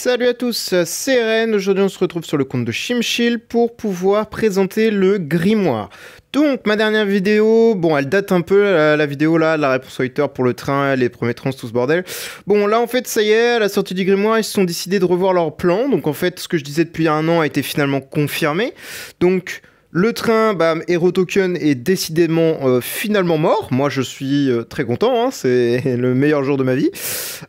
Salut à tous, c'est Ren. Aujourd'hui on se retrouve sur le compte de Shimchill pour pouvoir présenter le grimoire. Donc ma dernière vidéo, bon elle date un peu la vidéo là, la réponse au hater pour le train, les premiers trans, tout ce bordel. Bon là en fait ça y est, à la sortie du grimoire ils se sont décidés de revoir leur plan. Donc en fait ce que je disais depuis un an a été finalement confirmé. Donc le train, bam, Hero Token est décidément finalement mort. Moi, je suis très content, hein, c'est le meilleur jour de ma vie.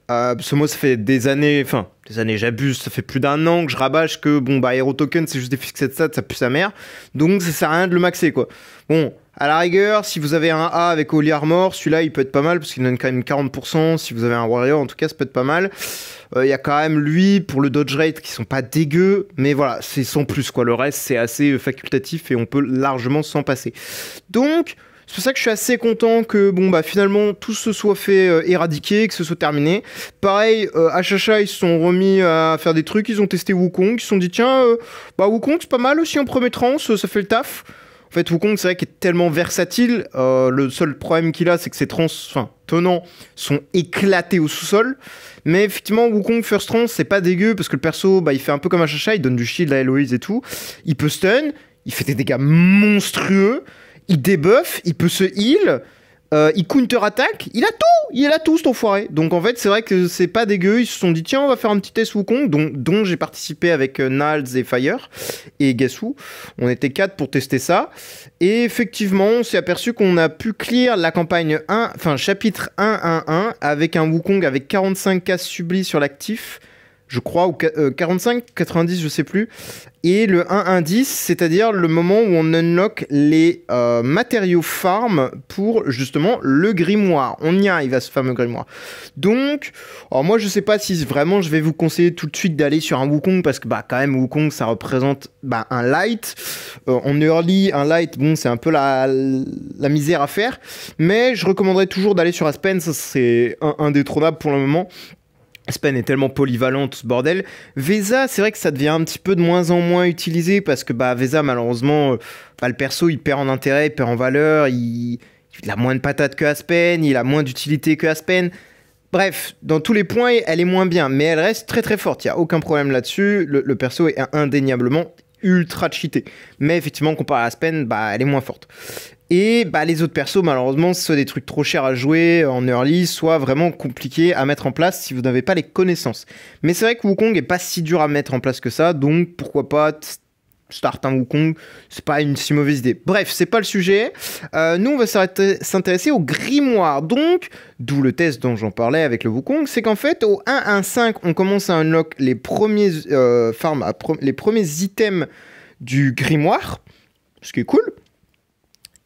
Parce que moi, ça fait des années, j'abuse, ça fait plus d'un an que je rabâche que, bon, bah, Hero Token, c'est juste des fixés de stats, ça pue sa mère. Donc, ça sert à rien de le maxer, quoi. Bon, à la rigueur, si vous avez un A avec Holy Armor, celui-là, il peut être pas mal, parce qu'il donne quand même 40%. Si vous avez un Warrior, en tout cas, ça peut être pas mal. Il y a quand même lui pour le dodge rate qui sont pas dégueux, mais voilà, c'est sans plus quoi. Le reste c'est assez facultatif et on peut largement s'en passer. Donc c'est pour ça que je suis assez content que bon bah finalement tout se soit fait éradiquer, que ce soit terminé. Pareil, HHA ils se sont remis à faire des trucs, ils ont testé Wukong, ils se sont dit tiens bah Wukong c'est pas mal aussi en premier trans, ça fait le taf. En fait, Wukong, c'est vrai qu'il est tellement versatile. Le seul problème qu'il a, c'est que ses tenants sont éclatés au sous-sol. Mais effectivement, Wukong First Trans, c'est pas dégueu parce que le perso, bah, il fait un peu comme HHA, il donne du shield à Héloïse et tout. Il peut stun, il fait des dégâts monstrueux, il debuff, il peut se heal. Il counter-attaque, il a tout cet enfoiré. Donc en fait c'est vrai que c'est pas dégueu, ils se sont dit tiens on va faire un petit test Wukong dont j'ai participé avec Nals et Fire et Gassou. On était 4 pour tester ça. Et effectivement on s'est aperçu qu'on a pu clear la campagne 1, enfin chapitre 1.1.1 avec un Wukong avec 45 cases sublis sur l'actif. Je crois, ou 45, 90, je sais plus. Et le 1.1.10, c'est-à-dire le moment où on unlock les matériaux farm pour justement le grimoire. On y arrive à ce fameux grimoire. Donc, alors moi je sais pas si vraiment je vais vous conseiller tout de suite d'aller sur un Wukong parce que bah quand même Wukong ça représente bah, un light. En early, un light, bon c'est un peu la misère à faire. Mais je recommanderais toujours d'aller sur Aspen, ça c'est indétrônable pour le moment. Aspen est tellement polyvalente, ce bordel. Veza, c'est vrai que ça devient un petit peu de moins en moins utilisé parce que bah, Veza, malheureusement, le perso, il perd en intérêt, il perd en valeur, il a moins de patates que Aspen, il a moins d'utilité que Aspen. Bref, dans tous les points, elle est moins bien, mais elle reste très très forte, il n'y a aucun problème là-dessus. Le perso est indéniablement ultra cheaté. Mais effectivement, comparé à Aspen, bah, elle est moins forte. Et bah, les autres persos, malheureusement, soit des trucs trop chers à jouer en early, soit vraiment compliqués à mettre en place si vous n'avez pas les connaissances. Mais c'est vrai que Wukong est pas si dur à mettre en place que ça, donc pourquoi pas start un Wukong, c'est pas une si mauvaise idée. Bref, c'est pas le sujet. Nous, on va s'intéresser au grimoire. Donc, d'où le test dont j'en parlais avec le Wukong, c'est qu'en fait, au 1.1.5, on commence à unlock les premiers les premiers items du grimoire, ce qui est cool.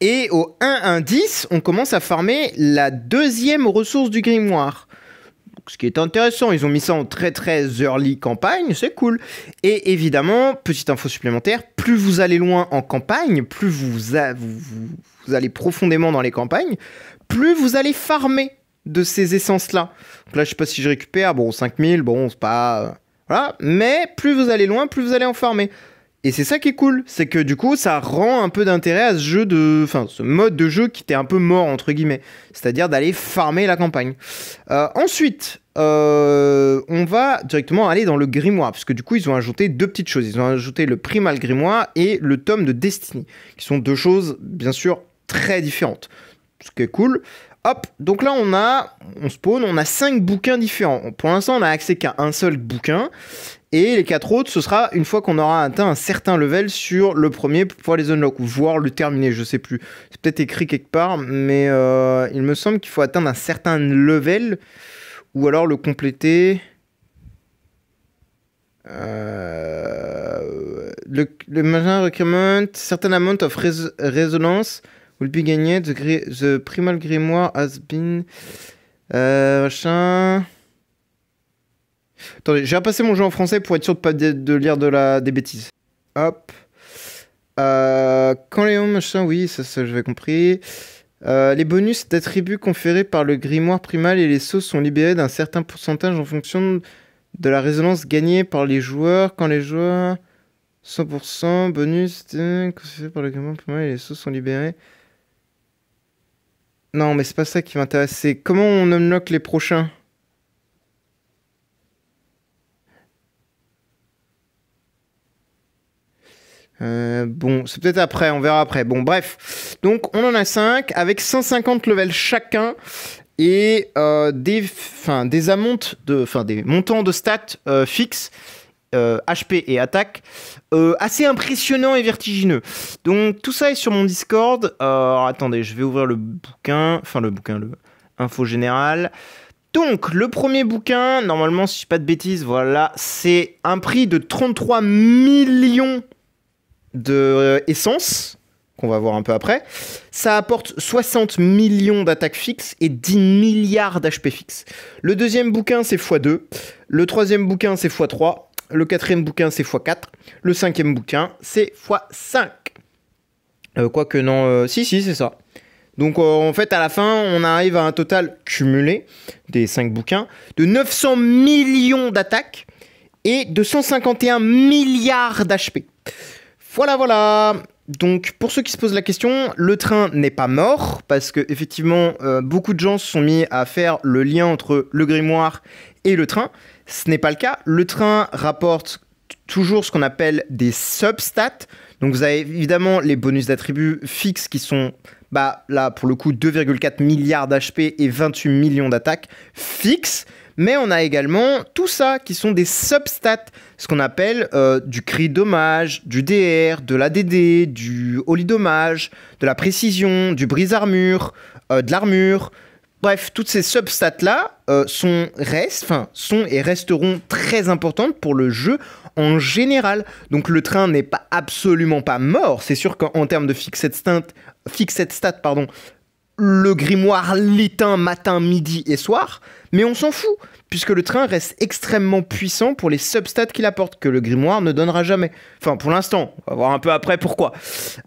Et au 1.1.10, on commence à farmer la deuxième ressource du grimoire. Ce qui est intéressant, ils ont mis ça en très très early campagne, c'est cool. Et évidemment, petite info supplémentaire, plus vous allez loin en campagne, plus vous allez profondément dans les campagnes, plus vous allez farmer de ces essences-là. Donc là, je sais pas si je récupère, bon, 5000, bon, c'est pas... voilà, mais plus vous allez loin, plus vous allez en farmer. Et c'est ça qui est cool, c'est que du coup, ça rend un peu d'intérêt à ce jeu ce mode de jeu qui était un peu mort, entre guillemets. C'est-à-dire d'aller farmer la campagne. Ensuite, on va directement aller dans le grimoire, parce que du coup, ils ont ajouté deux petites choses. Ils ont ajouté le primal grimoire et le tome de Destiny, qui sont deux choses, bien sûr, très différentes. Ce qui est cool. Hop, donc là, on spawn, on a 5 bouquins différents. Pour l'instant, on n'a accès qu'à un seul bouquin. Et les 4 autres, ce sera une fois qu'on aura atteint un certain level sur le premier pour pouvoir les unlock, ou voire le terminer, je sais plus. C'est peut-être écrit quelque part, mais il me semble qu'il faut atteindre un certain level, ou alors le compléter. Le machin requirement, certain amount of resonance will be gained, the primal grimoire has been... machin... Attendez, j'ai repassé mon jeu en français pour être sûr de pas de lire des bêtises. Hop. Quand Léon, machin, oui, ça j'avais compris. Les bonus d'attributs conférés par le grimoire primal et les sceaux sont libérés d'un certain pourcentage en fonction de la résonance gagnée par les joueurs. Quand les joueurs... 100% bonus conférés par le grimoire primal et les sceaux sont libérés. Non, mais c'est pas ça qui m'intéresse. C'est comment on unlock les prochains. Bon, c'est peut-être après, on verra après. Bon, bref. Donc, on en a 5 avec 150 levels chacun et des montants de stats fixes, HP et attaque, assez impressionnants et vertigineux. Donc, tout ça est sur mon Discord. Alors, attendez, je vais ouvrir le bouquin, le info générale. Donc, le premier bouquin, normalement, si je dis pas de bêtises, voilà, c'est un prix de 33 millions de essence, qu'on va voir un peu après. Ça apporte 60 millions d'attaques fixes et 10 milliards d'HP fixes. Le deuxième bouquin, c'est x2. Le troisième bouquin, c'est x3. Le quatrième bouquin, c'est x4. Le cinquième bouquin, c'est x5. Quoique non... si, c'est ça. Donc en fait, à la fin, on arrive à un total cumulé des 5 bouquins de 900 millions d'attaques et de 151 milliards d'HP. Voilà. Donc, pour ceux qui se posent la question, le train n'est pas mort, parce que effectivement, beaucoup de gens se sont mis à faire le lien entre le grimoire et le train. Ce n'est pas le cas. Le train rapporte toujours ce qu'on appelle des substats. Donc, vous avez évidemment les bonus d'attributs fixes qui sont, là, pour le coup, 2,4 milliards d'HP et 28 millions d'attaques fixes. Mais on a également tout ça qui sont des substats, ce qu'on appelle du cri dommage, du DR, de l'ADD, du holy dommage, de la précision, du brise-armure, de l'armure. Bref, toutes ces substats-là sont et resteront très importantes pour le jeu en général. Donc le train n'est pas absolument pas mort. C'est sûr qu'en termes de fixed stat, le grimoire l'éteint matin, midi et soir, mais on s'en fout, puisque le train reste extrêmement puissant pour les substats qu'il apporte, que le grimoire ne donnera jamais. Enfin, pour l'instant, on va voir un peu après pourquoi.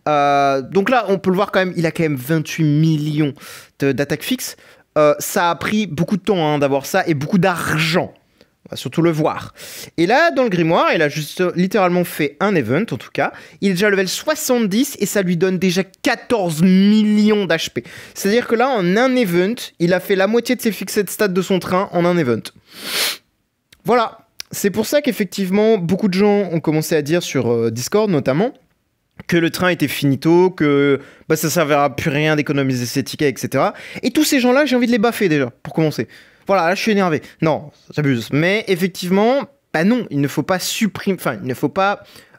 Donc là, on peut le voir quand même, il a quand même 28 millions d'attaques fixes. Ça a pris beaucoup de temps d'avoir ça, et beaucoup d'argent. On va surtout le voir. Et là, dans le grimoire, il a juste littéralement fait un event, en tout cas. Il est déjà level 70 et ça lui donne déjà 14 millions d'HP. C'est-à-dire que là, en un event, il a fait la moitié de ses fixed stats de son train en un event. Voilà. C'est pour ça qu'effectivement, beaucoup de gens ont commencé à dire sur Discord, notamment, que le train était finito, que ça servira plus rien d'économiser ses tickets, etc. Et tous ces gens-là, j'ai envie de les baffer déjà, pour commencer. Voilà, là je suis énervé. Non, j'abuse. Mais effectivement, non, il ne faut pas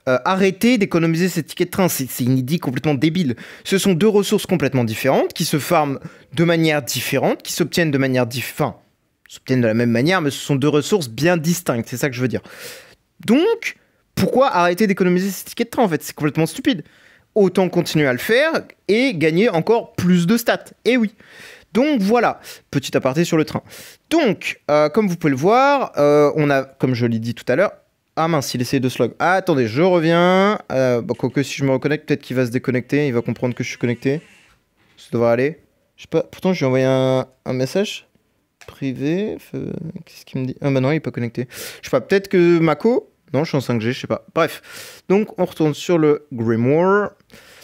arrêter d'économiser ces tickets de train. C'est une idée complètement débile. Ce sont deux ressources complètement différentes, qui se farment de manière différente, qui s'obtiennent de manière différente. S'obtiennent de la même manière, mais ce sont deux ressources bien distinctes. C'est ça que je veux dire. Donc, pourquoi arrêter d'économiser ces tickets de train en fait? C'est complètement stupide. Autant continuer à le faire et gagner encore plus de stats. Et oui. Donc voilà, petit aparté sur le train. Donc, comme vous pouvez le voir, on a, comme je l'ai dit tout à l'heure... Ah mince, il essaie de se log. Ah, attendez, je reviens. Quoique si je me reconnecte, peut-être qu'il va se déconnecter. Il va comprendre que je suis connecté. Ça devrait aller. Je sais pas, pourtant je lui ai envoyé un message privé. Qu'est-ce qu'il me dit? Ah bah non, il est pas connecté. Je sais pas, peut-être que Mako... Non, je suis en 5G, je sais pas. Bref, donc on retourne sur le Grimoire.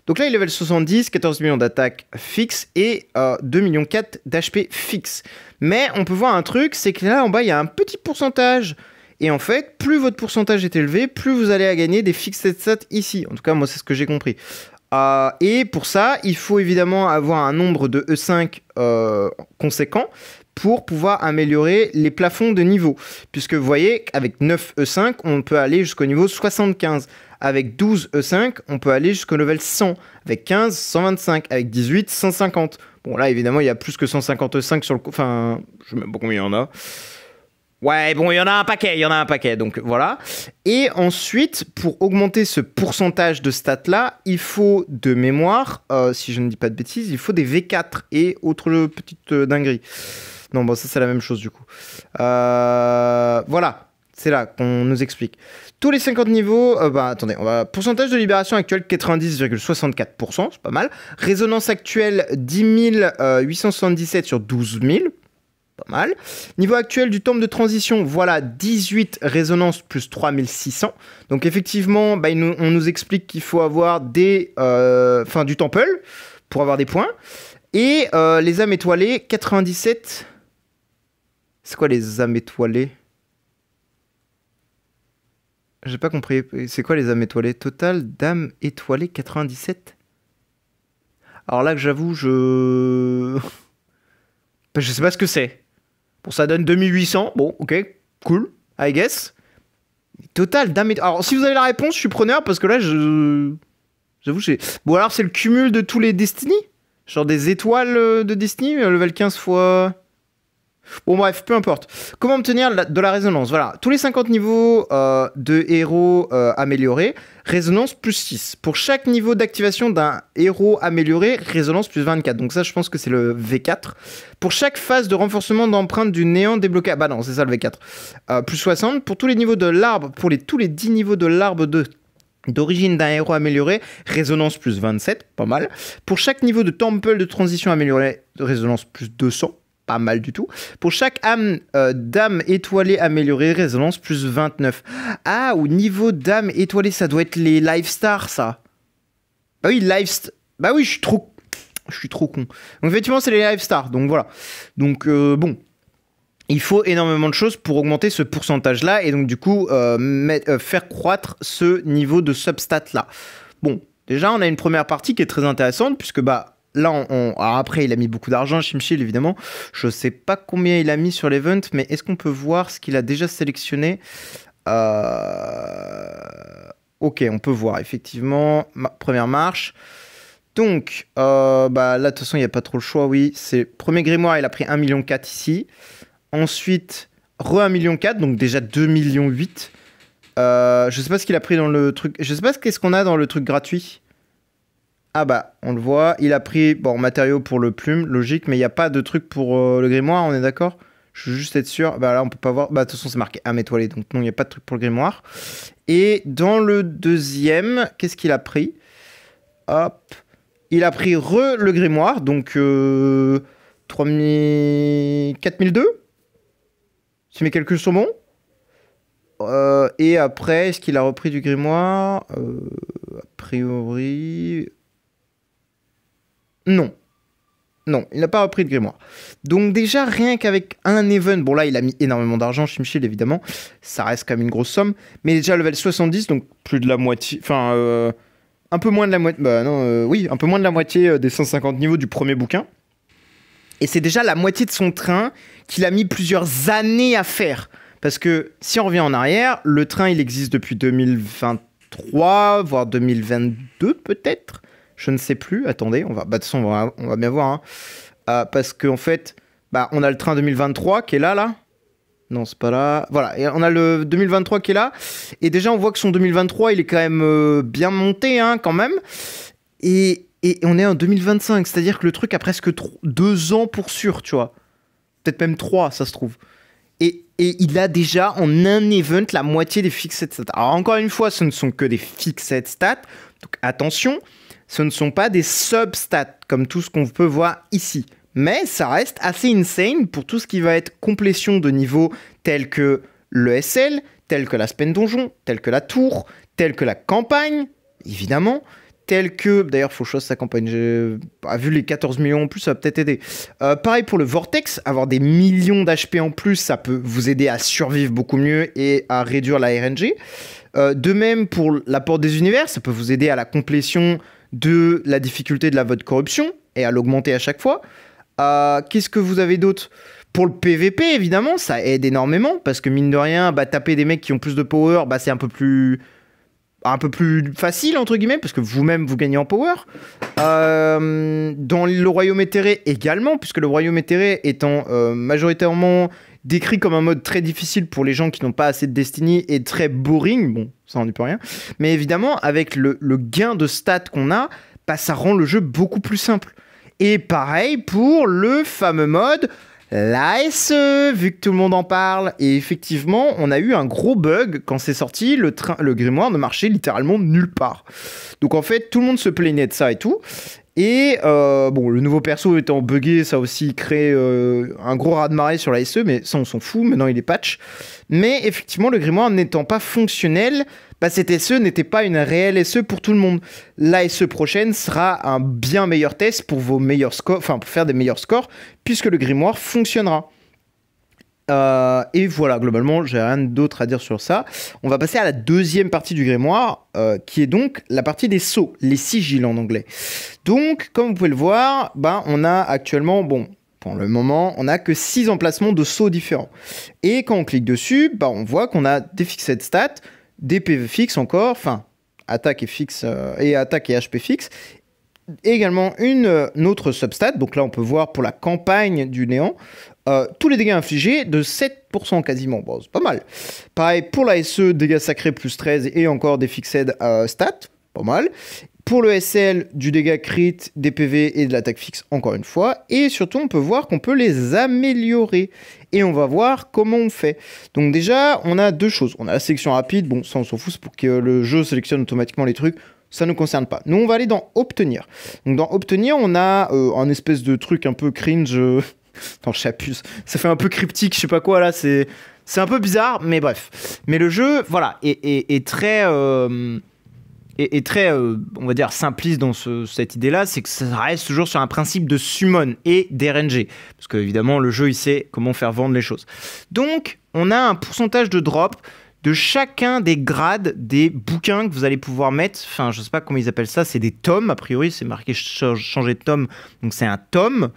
Donc là, il est level 70, 14 millions d'attaques fixes et 2,4 millions d'HP fixes. Mais on peut voir un truc, c'est que là, en bas, il y a un petit pourcentage. Et en fait, plus votre pourcentage est élevé, plus vous allez à gagner des fixed stats ici. En tout cas, moi, c'est ce que j'ai compris. Et pour ça, il faut évidemment avoir un nombre de E5 conséquent pour pouvoir améliorer les plafonds de niveau. Puisque vous voyez, avec 9 E5, on peut aller jusqu'au niveau 75. Avec 12 E5, on peut aller jusqu'au level 100. Avec 15, 125. Avec 18, 150. Bon, là, évidemment, il y a plus que 150 E5 sur le... Enfin, je ne sais même pas combien il y en a. Ouais, bon, il y en a un paquet, donc voilà. Et ensuite, pour augmenter ce pourcentage de stats-là, il faut de mémoire, si je ne dis pas de bêtises, il faut des V4 et autres petites dingueries. Non, bon, ça c'est la même chose du coup. Voilà, c'est là qu'on nous explique. Tous les 50 niveaux, attendez, pourcentage de libération actuel 90,64%, c'est pas mal. Résonance actuelle 10 877 sur 12 000. Pas mal. Niveau actuel du temple de transition, voilà, 18 résonances plus 3600. Donc effectivement, on nous explique qu'il faut avoir du temple pour avoir des points. Et les âmes étoilées, 97. C'est quoi les âmes étoilées? J'ai pas compris. C'est quoi les âmes étoilées? Total d'âmes étoilées 97. Alors là que j'avoue, je... Ben, je sais pas ce que c'est. Bon, ça donne 2800. Bon, ok, cool, I guess. Total d'âmes étoilées... Alors si vous avez la réponse, je suis preneur parce que là, j'avoue, j'ai... Bon, alors c'est le cumul de tous les Destiny? Genre des étoiles de Destiny, level 15 fois... Bon bref, peu importe. Comment obtenir de la résonance? Voilà, tous les 50 niveaux de héros améliorés, résonance plus 6. Pour chaque niveau d'activation d'un héros amélioré, résonance plus 24. Donc ça, je pense que c'est le V4. Pour chaque phase de renforcement d'empreinte du néant débloqué... Ah bah non, c'est ça le V4. Plus 60. Pour tous les niveaux de l'arbre, tous les 10 niveaux de l'arbre d'origine d'un héros amélioré, résonance plus 27, pas mal. Pour chaque niveau de temple de transition amélioré, résonance plus 200. Pas mal du tout. Pour chaque âme d'âme étoilée améliorée, résonance plus 29. Ah, au niveau d'âme étoilée, ça doit être les live stars, ça. Bah oui, bah oui, je suis trop con. Donc effectivement, c'est les live stars. Donc voilà. Donc bon, il faut énormément de choses pour augmenter ce pourcentage-là et donc du coup faire croître ce niveau de substat là. Bon, déjà, on a une première partie qui est très intéressante puisque bah là, alors après, il a mis beaucoup d'argent, Shimchill, évidemment. Je sais pas combien il a mis sur l'event, mais est-ce qu'on peut voir ce qu'il a déjà sélectionné? Ok, on peut voir, effectivement. Première marche. Donc, bah, là, de toute façon, il n'y a pas trop le choix, oui. C'est premier grimoire, il a pris 1,4 million ici. Ensuite, 1,4 million, donc déjà 2,8 millions. Je sais pas ce qu'il a pris dans le truc... Je sais pas qu'est-ce qu'on a dans le truc gratuit. Ah bah, on le voit, il a pris, bon, matériaux pour le plume, logique, mais il n'y a pas de truc pour le grimoire, on est d'accord? Je veux juste être sûr. Bah là, on peut pas voir. Bah de toute façon, c'est marqué âme étoilée, donc non, il n'y a pas de truc pour le grimoire. Et dans le deuxième, qu'est-ce qu'il a pris? Hop. Il a pris le grimoire, donc 3000... 4002 si mes calculs sont bons. Et après, est-ce qu'il a repris du grimoire? A priori... Non. Non, il n'a pas repris de grimoire. Donc déjà, rien qu'avec un event, bon là, il a mis énormément d'argent, Shimchill, évidemment. Ça reste quand même une grosse somme. Mais déjà, level 70, donc plus de la moitié... Enfin, un peu moins de la moitié... Bah non, oui, un peu moins de la moitié des 150 niveaux du premier bouquin. Et c'est déjà la moitié de son train qu'il a mis plusieurs années à faire. Parce que, si on revient en arrière, le train, il existe depuis 2023, voire 2022, peut-être. Je ne sais plus. Attendez, on va... Bah, de toute façon, on va bien voir. Hein. Parce qu'en fait, bah, on a le train 2023 qui est là. Non, c'est pas là. Voilà, et on a le 2023 qui est là. Et déjà, on voit que son 2023, il est quand même bien monté, hein, quand même. Et on est en 2025, c'est-à-dire que le truc a presque 2 ans pour sûr, tu vois. Peut-être même 3, ça se trouve. Et il a déjà, en un event, la moitié des fixed stats. Alors, encore une fois, ce ne sont que des fixed stats. Donc, attention, ce ne sont pas des substats, comme tout ce qu'on peut voir ici. Mais ça reste assez insane pour tout ce qui va être complétion de niveaux tels que le SL, tel que la spin donjon, tel que la tour, tel que la campagne, évidemment, tel que... D'ailleurs, faut chose sa campagne. Vu les 14 millions en plus, ça va peut-être aider. Pareil pour le Vortex, avoir des millions d'HP en plus, ça peut vous aider à survivre beaucoup mieux et à réduire la RNG. De même pour la porte des univers, ça peut vous aider à la complétion de la difficulté de la vote corruption et à l'augmenter à chaque fois. Qu'est-ce que vous avez d'autre? Pour le PVP, évidemment, ça aide énormément parce que mine de rien, bah, taper des mecs qui ont plus de power, bah, c'est un peu plus facile, entre guillemets, parce que vous-même, vous gagnez en power. Dans le royaume éthéré également, puisque le royaume éthéré étant majoritairement décrit comme un mode très difficile pour les gens qui n'ont pas assez de Destiny et très boring, bon, ça on n'y peut rien, mais évidemment, avec le gain de stats qu'on a, bah, ça rend le jeu beaucoup plus simple. Et pareil pour le fameux mode l'ASE, vu que tout le monde en parle. Et effectivement, on a eu un gros bug quand c'est sorti. Le grimoire ne marchait littéralement nulle part. Donc en fait, tout le monde se plaignait de ça et tout. Et bon, le nouveau perso étant buggé, ça a aussi créé un gros raz-de-marée sur l'ASE, mais ça on s'en fout, maintenant il est patch. Mais effectivement, le grimoire n'étant pas fonctionnel, bah, cette SE n'était pas une réelle SE pour tout le monde. La SE prochaine sera un bien meilleur test pour vos meilleurs scores, enfin pour faire des meilleurs scores, puisque le grimoire fonctionnera. Et voilà, globalement, j'ai rien d'autre à dire sur ça. On va passer à la deuxième partie du grimoire, qui est donc la partie des sceaux, les sigils en anglais. Donc, comme vous pouvez le voir, ben, on a actuellement, bon, pour le moment, on n'a que 6 emplacements de sceaux différents. Et quand on clique dessus, ben, on voit qu'on a des fixed stats, des PV fixes encore, enfin, attaque et fixe, et attaque et HP fixe. Également une autre substat, donc là on peut voir pour la campagne du néant, tous les dégâts infligés de 7% quasiment, bon c'est pas mal. Pareil pour la SE, dégâts sacrés plus 13 et encore des fixed stats, pas mal. Pour le SL, du dégât crit, des PV et de l'attaque fixe encore une fois. Et surtout on peut voir qu'on peut les améliorer. Et on va voir comment on fait. Donc déjà on a deux choses, on a la sélection rapide, bon ça on s'en fout, c'est pour que le jeu sélectionne automatiquement les trucs. Ça ne nous concerne pas. Nous, on va aller dans Obtenir. Donc, dans Obtenir, on a un espèce de truc un peu cringe. Attends, j'abuse. Ça fait un peu cryptique, je sais pas quoi, là. C'est un peu bizarre, mais bref. Mais le jeu, voilà, est très... est très, on va dire, simpliste dans cette idée-là. C'est que ça reste toujours sur un principe de summon et d'RNG. Parce qu'évidemment, le jeu, il sait comment faire vendre les choses. Donc, on a un pourcentage de drop de chacun des grades des bouquins que vous allez pouvoir mettre. Enfin, je sais pas comment ils appellent ça, c'est des tomes, a priori, c'est marqué changer de tome, donc c'est un tome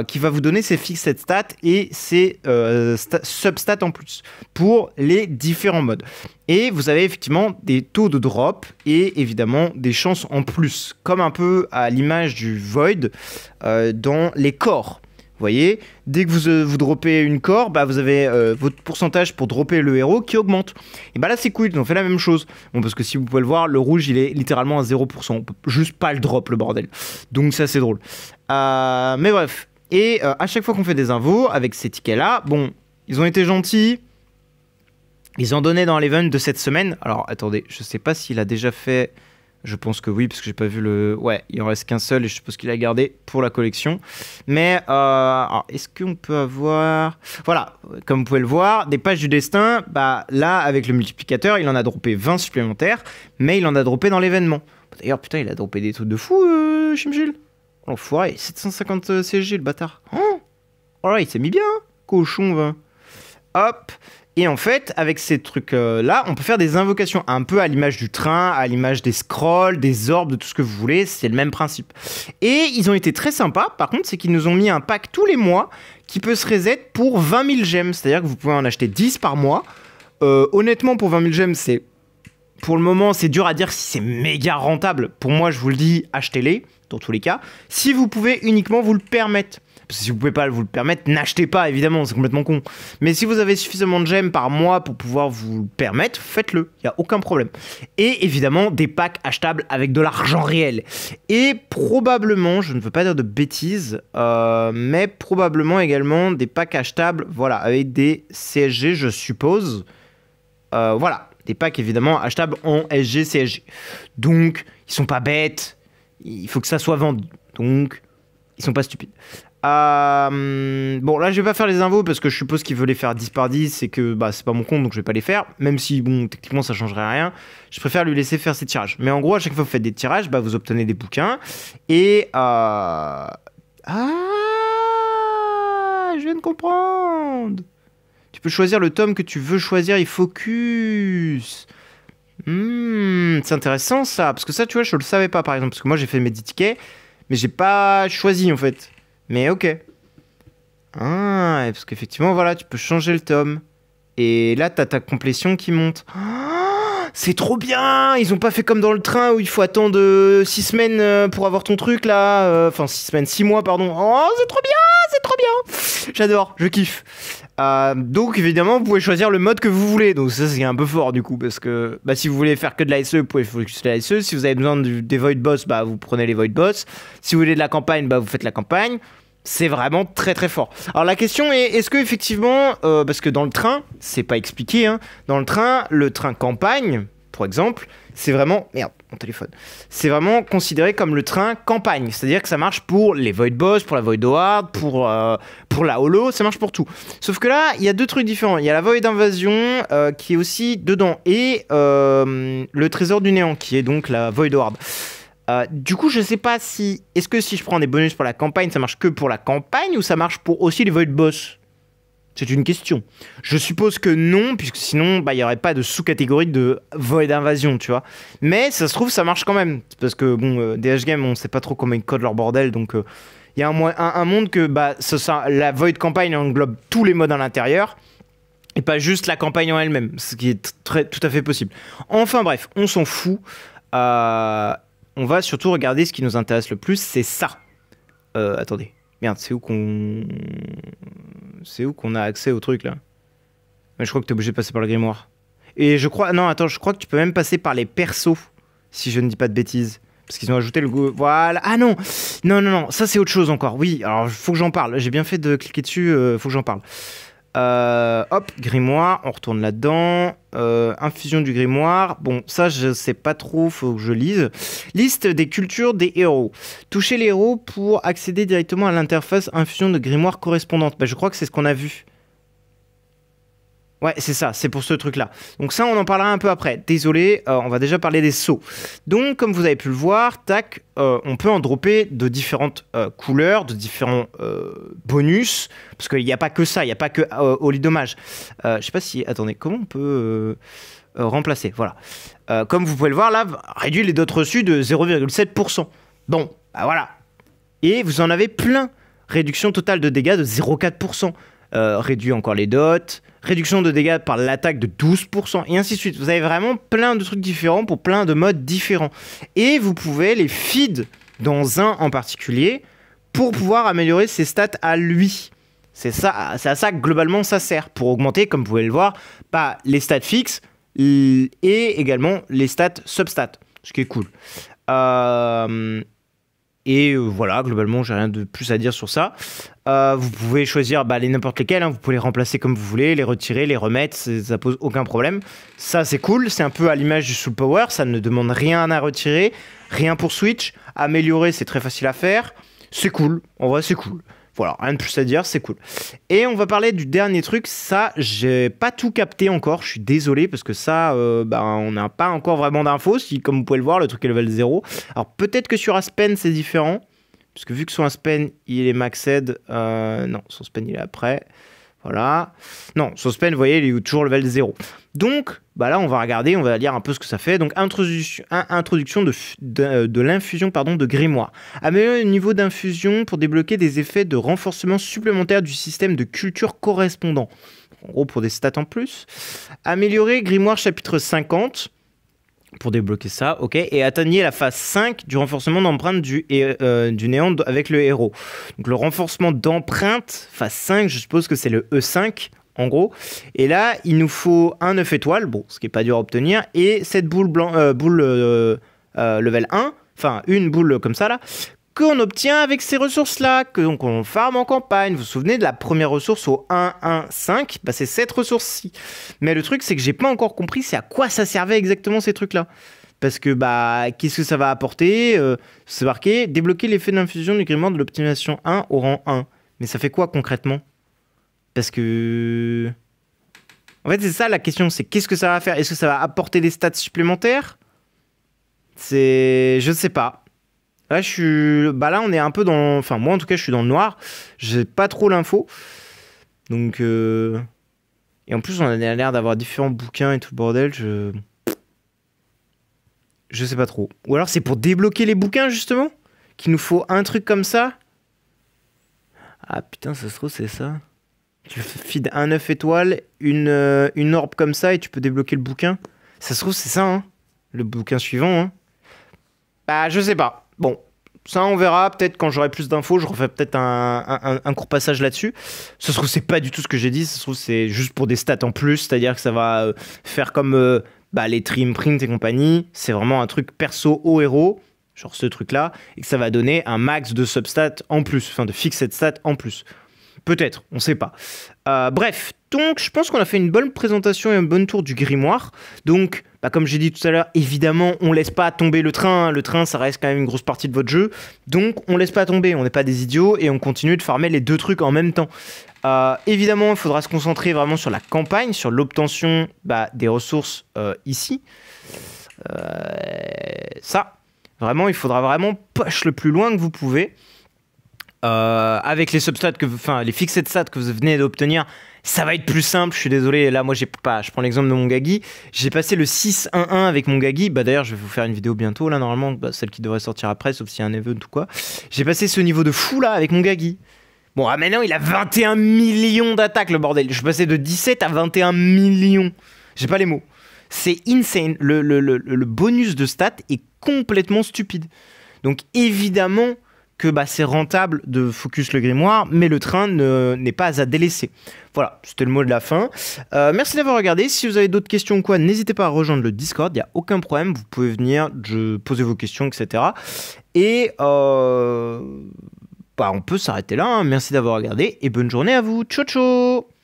qui va vous donner ses fixed stats et ses substats en plus pour les différents modes. Et vous avez effectivement des taux de drop et évidemment des chances en plus, comme un peu à l'image du Void dans les corps. Vous voyez, dès que vous droppez une core, bah vous avez votre pourcentage pour dropper le héros qui augmente. Et bah là c'est cool, on fait la même chose. Bon, parce que si vous pouvez le voir, le rouge il est littéralement à 0%. On peut juste pas le drop, le bordel. Donc ça c'est drôle. Mais bref. Et à chaque fois qu'on fait des invos avec ces tickets là, bon, ils ont été gentils. Ils en donnaient dans l'event de cette semaine. Alors attendez, je sais pas s'il a déjà fait... Je pense que oui, parce que j'ai pas vu le... Ouais, il en reste qu'un seul et je suppose qu'il a gardé pour la collection. Mais, est-ce qu'on peut avoir... Voilà, comme vous pouvez le voir, des pages du destin, bah là, avec le multiplicateur, il en a droppé 20 supplémentaires, mais il en a droppé dans l'événement. D'ailleurs, putain, il a droppé des trucs de fou, Shimshil. L'enfoiré, 750 CSG, le bâtard. Oh là, il s'est mis bien, hein, cochon, va. Hop. Et en fait, avec ces trucs-là, on peut faire des invocations un peu à l'image du train, à l'image des scrolls, des orbes, de tout ce que vous voulez. C'est le même principe. Et ils ont été très sympas. Par contre, c'est qu'ils nous ont mis un pack tous les mois qui peut se reset pour 20 000 gemmes. C'est-à-dire que vous pouvez en acheter 10 par mois. Honnêtement, pour 20 000 gemmes, c'est... Pour le moment, c'est dur à dire si c'est méga rentable. Pour moi, je vous le dis, achetez-les, dans tous les cas. Si vous pouvez uniquement vous le permettre. Parce que si vous pouvez pas vous le permettre, n'achetez pas, évidemment, c'est complètement con. Mais si vous avez suffisamment de gemmes par mois pour pouvoir vous le permettre, faites-le, il n'y a aucun problème. Et évidemment, des packs achetables avec de l'argent réel. Et probablement, je ne veux pas dire de bêtises, mais probablement également des packs achetables, voilà, avec des CSG, je suppose. Voilà, des packs évidemment achetables en SG, CSG. Donc, ils sont pas bêtes, il faut que ça soit vendu. Donc, ils sont pas stupides. Bon là je vais pas faire les invos parce que je suppose qu'il veut les faire 10 par 10 et que bah c'est pas mon compte donc je vais pas les faire, même si bon techniquement ça changerait rien. Je préfère lui laisser faire ses tirages, mais en gros à chaque fois que vous faites des tirages, bah vous obtenez des bouquins et je viens de comprendre, tu peux choisir le tome que tu veux choisir, il focus. C'est intéressant ça, parce que ça tu vois je le savais pas par exemple, parce que moi j'ai fait mes 10 tickets mais j'ai pas choisi en fait. Mais ok. Parce qu'effectivement, voilà, tu peux changer le tome. Et là, t'as ta complétion qui monte. C'est trop bien. Ils ont pas fait comme dans le train où il faut attendre 6 semaines pour avoir ton truc, là. Enfin, 6 semaines, 6 mois, pardon. Oh, c'est trop bien, c'est trop bien. J'adore, je kiffe. Donc, évidemment, vous pouvez choisir le mode que vous voulez. Donc, ça, c'est un peu fort, du coup, parce que bah, si vous voulez faire que de la SE, vous pouvez focus la SE. Si vous avez besoin des Void Boss, bah, vous prenez les Void Boss. Si vous voulez de la campagne, bah, vous faites la campagne. C'est vraiment très très fort. Alors la question est, est-ce que effectivement, parce que dans le train, c'est pas expliqué, hein, dans le train campagne, par exemple, c'est vraiment, merde, mon téléphone, c'est vraiment considéré comme le train campagne, c'est-à-dire que ça marche pour les Void Boss, pour la Void Horde, pour la Holo, ça marche pour tout. Sauf que là, il y a deux trucs différents. Il y a la Void Invasion qui est aussi dedans et le Trésor du Néant qui est donc la Void Horde. Du coup, je sais pas si... Est-ce que si je prends des bonus pour la campagne, ça marche que pour la campagne ou ça marche pour aussi les Void Boss? C'est une question. Je suppose que non, puisque sinon, il n'y aurait pas de sous-catégorie de Void Invasion, tu vois. Mais ça se trouve, ça marche quand même. Parce que, bon, DH Game, on sait pas trop comment ils codent leur bordel, donc il y a un monde que la Void Campaign englobe tous les modes à l'intérieur, et pas juste la campagne en elle-même, ce qui est tout à fait possible. Enfin bref, on s'en fout. On va surtout regarder ce qui nous intéresse le plus, c'est ça. Attendez. Merde, c'est où qu'on a accès au truc là? Mais je crois que t'es obligé de passer par le grimoire. Et je crois... Non, attends, je crois que tu peux même passer par les persos, si je ne dis pas de bêtises. Parce qu'ils ont ajouté le goût... Voilà. Ah non. Non, ça c'est autre chose encore. Oui, alors faut que j'en parle. J'ai bien fait de cliquer dessus, faut que j'en parle. Hop, grimoire, on retourne là-dedans. Infusion du grimoire. Bon, ça, je sais pas trop, faut que je lise. Liste des cultures des héros. Touchez les héros pour accéder directement à l'interface infusion de grimoire correspondante. Je crois que c'est ce qu'on a vu. Ouais, c'est ça, c'est pour ce truc-là. Donc ça, on en parlera un peu après. Désolé, on va déjà parler des sauts. Donc, comme vous avez pu le voir, tac, on peut en dropper de différentes couleurs, de différents bonus, parce qu'il n'y a pas que ça, il n'y a pas que au lit dommage. Je sais pas si... Attendez, comment on peut remplacer? Voilà. Comme vous pouvez le voir, là, réduit les dots reçus de 0,7%. Bon, voilà. Et vous en avez plein. Réduction totale de dégâts de 0,4%. Réduit encore les dots, réduction de dégâts par l'attaque de 12%, et ainsi de suite. Vous avez vraiment plein de trucs différents pour plein de modes différents. Et vous pouvez les feed dans un en particulier pour pouvoir améliorer ses stats à lui. C'est à ça que globalement ça sert, pour augmenter, comme vous pouvez le voir, les stats fixes et également les stats substats, ce qui est cool. Et voilà, globalement, j'ai rien de plus à dire sur ça. Vous pouvez choisir n'importe lesquels, hein. Vous pouvez les remplacer comme vous voulez, les retirer, les remettre, ça pose aucun problème. Ça, c'est cool, c'est un peu à l'image du Soul Power, ça ne demande rien à retirer, rien pour Switch. Améliorer, c'est très facile à faire. C'est cool, en vrai, c'est cool. Voilà, rien de plus à dire, c'est cool. Et on va parler du dernier truc, ça, j'ai pas tout capté encore, je suis désolé, parce que ça, on n'a pas encore vraiment d'infos, si, comme vous pouvez le voir, le truc est level 0. Alors peut-être que sur Aspen, c'est différent, parce que vu que sur Aspen, il est maxed, non, sur Aspen, il est après, voilà. Non, sur Aspen, vous voyez, il est toujours level 0. Donc, là, on va regarder, on va lire un peu ce que ça fait. Donc, introduction de l'infusion de grimoire. Améliorer le niveau d'infusion pour débloquer des effets de renforcement supplémentaire du système de culture correspondant. En gros, pour des stats en plus. Améliorer grimoire chapitre 50. Pour débloquer ça, ok. Et atteignez la phase 5 du renforcement d'empreinte du néant avec le héros. Donc, le renforcement d'empreinte, phase 5, je suppose que c'est le E5. En gros, et là, il nous faut un 9 étoiles, bon, ce qui n'est pas dur à obtenir, et cette boule level 1, enfin une boule comme ça là, qu'on obtient avec ces ressources-là, donc on farm en campagne. Vous vous souvenez de la première ressource au 1-1-5, c'est cette ressource-ci. Mais le truc, c'est que j'ai pas encore compris c'est à quoi ça servait exactement ces trucs-là. Parce que, qu'est-ce que ça va apporter? C'est marqué, débloquer l'effet d'infusion du grimoire de l'optimisation 1 au rang 1. Mais ça fait quoi concrètement? Parce que... En fait, c'est ça la question, c'est qu'est-ce que ça va faire? Est-ce que ça va apporter des stats supplémentaires? Je sais pas. Là, là, on est un peu dans... Enfin, moi, en tout cas, je suis dans le noir. J'ai pas trop l'info. Donc... Et en plus, on a l'air d'avoir différents bouquins et tout le bordel. Je sais pas trop. Ou alors, c'est pour débloquer les bouquins, justement? Qu'il nous faut un truc comme ça? Ah, putain, ça se trouve, c'est ça. Tu feed un 9 étoiles, une orbe comme ça et tu peux débloquer le bouquin. Ça se trouve, c'est ça, hein, le bouquin suivant. Hein. Je sais pas. Bon, ça, on verra. Peut-être quand j'aurai plus d'infos, je refais peut-être un court passage là-dessus. Ça se trouve, c'est pas du tout ce que j'ai dit. Ça se trouve, c'est juste pour des stats en plus. C'est-à-dire que ça va faire comme les trim print et compagnie. C'est vraiment un truc perso au héros. Genre ce truc-là. Et que ça va donner un max de substats en plus. Enfin, de fixed stats en plus. Peut-être, on sait pas. Bref, donc je pense qu'on a fait une bonne présentation et un bon tour du grimoire. Donc, comme j'ai dit tout à l'heure, évidemment, on laisse pas tomber le train. Le train, ça reste quand même une grosse partie de votre jeu. Donc, on laisse pas tomber. On n'est pas des idiots et on continue de farmer les deux trucs en même temps. Évidemment, il faudra se concentrer vraiment sur la campagne, sur l'obtention des ressources ici. Ça, vraiment, il faudra vraiment push le plus loin que vous pouvez. avec les substats enfin les fixed stats que vous venez d'obtenir, ça va être plus simple. Je suis désolé, là moi je prends l'exemple de mon Gagi, j'ai passé le 6-1-1 avec mon Gagi, bah d'ailleurs je vais vous faire une vidéo bientôt là normalement, celle qui devrait sortir après sauf s'il y a un event ou quoi. J'ai passé ce niveau de fou là avec mon Gagi. Bon, maintenant il a 21 millions d'attaques le bordel, je suis passé de 17 à 21 millions, j'ai pas les mots. C'est insane, le bonus de stats est complètement stupide. Donc évidemment que c'est rentable de focus le grimoire, mais le train n'est pas à délaisser. Voilà, c'était le mot de la fin. Merci d'avoir regardé. Si vous avez d'autres questions ou quoi, n'hésitez pas à rejoindre le Discord, il n'y a aucun problème. Vous pouvez venir, poser vos questions, etc. Et on peut s'arrêter là. Hein. Merci d'avoir regardé et bonne journée à vous. Ciao, ciao!